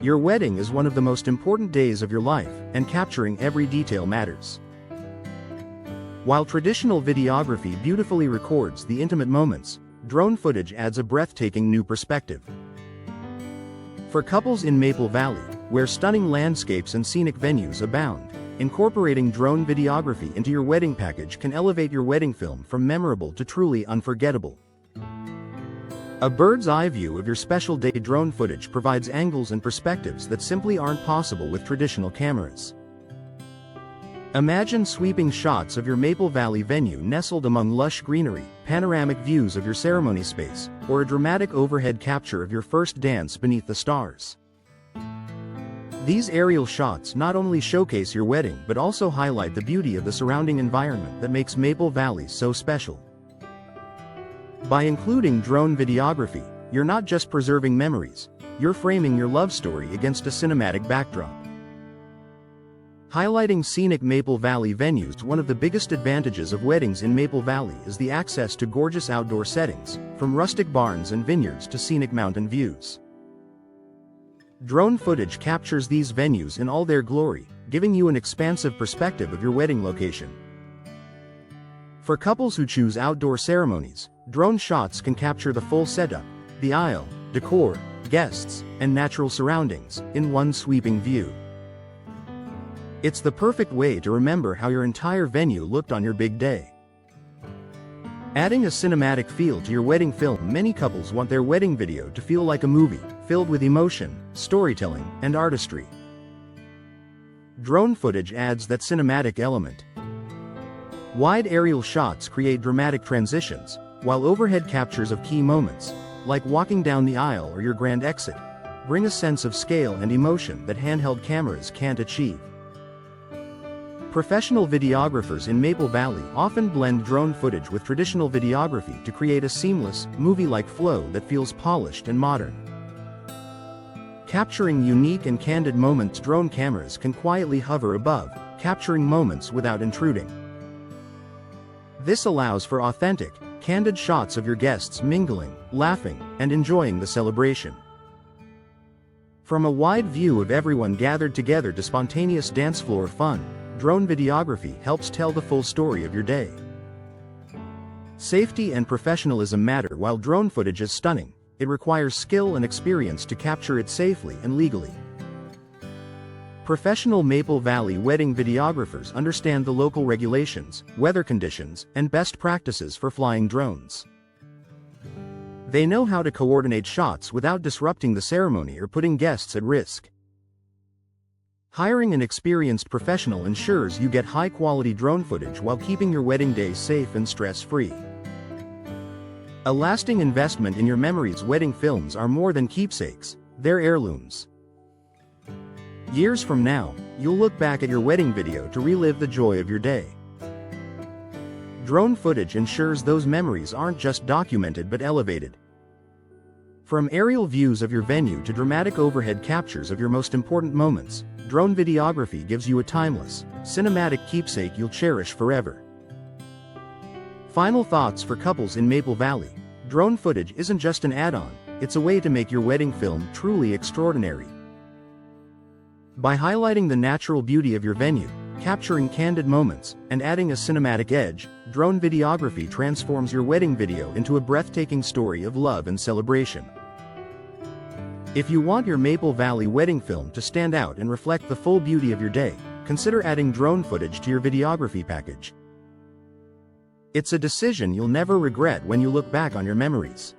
Your wedding is one of the most important days of your life, and capturing every detail matters. While traditional videography beautifully records the intimate moments, drone footage adds a breathtaking new perspective. For couples in Maple Valley, where stunning landscapes and scenic venues abound, incorporating drone videography into your wedding package can elevate your wedding film from memorable to truly unforgettable. A bird's-eye view of your special day drone footage provides angles and perspectives that simply aren't possible with traditional cameras. Imagine sweeping shots of your Maple Valley venue nestled among lush greenery, panoramic views of your ceremony space, or a dramatic overhead capture of your first dance beneath the stars. These aerial shots not only showcase your wedding but also highlight the beauty of the surrounding environment that makes Maple Valley so special. By including drone videography, you're not just preserving memories, you're framing your love story against a cinematic backdrop. Highlighting scenic Maple Valley venues. One of the biggest advantages of weddings in Maple Valley is the access to gorgeous outdoor settings, from rustic barns and vineyards to scenic mountain views. Drone footage captures these venues in all their glory, giving you an expansive perspective of your wedding location. For couples who choose outdoor ceremonies, drone shots can capture the full setup, the aisle, decor, guests, and natural surroundings, in one sweeping view. It's the perfect way to remember how your entire venue looked on your big day. Adding a cinematic feel to your wedding film. Many couples want their wedding video to feel like a movie, filled with emotion, storytelling, and artistry. Drone footage adds that cinematic element. Wide aerial shots create dramatic transitions, while overhead captures of key moments, like walking down the aisle or your grand exit, bring a sense of scale and emotion that handheld cameras can't achieve. Professional videographers in Maple Valley often blend drone footage with traditional videography to create a seamless, movie-like flow that feels polished and modern. Capturing unique and candid moments. Drone cameras can quietly hover above, capturing moments without intruding. This allows for authentic, candid shots of your guests mingling, laughing, and enjoying the celebration. From a wide view of everyone gathered together to spontaneous dance floor fun, drone videography helps tell the full story of your day. Safety and professionalism matter. While drone footage is stunning, it requires skill and experience to capture it safely and legally. Professional Maple Valley wedding videographers understand the local regulations, weather conditions, and best practices for flying drones. They know how to coordinate shots without disrupting the ceremony or putting guests at risk. Hiring an experienced professional ensures you get high-quality drone footage while keeping your wedding day safe and stress-free. A lasting investment in your memories. Wedding films are more than keepsakes, they're heirlooms. Years from now, you'll look back at your wedding video to relive the joy of your day. Drone footage ensures those memories aren't just documented but elevated. From aerial views of your venue to dramatic overhead captures of your most important moments, drone videography gives you a timeless, cinematic keepsake you'll cherish forever. Final thoughts for couples in Maple Valley. Drone footage isn't just an add-on, it's a way to make your wedding film truly extraordinary. By highlighting the natural beauty of your venue, capturing candid moments, and adding a cinematic edge, drone videography transforms your wedding video into a breathtaking story of love and celebration. If you want your Maple Valley wedding film to stand out and reflect the full beauty of your day, consider adding drone footage to your videography package. It's a decision you'll never regret when you look back on your memories.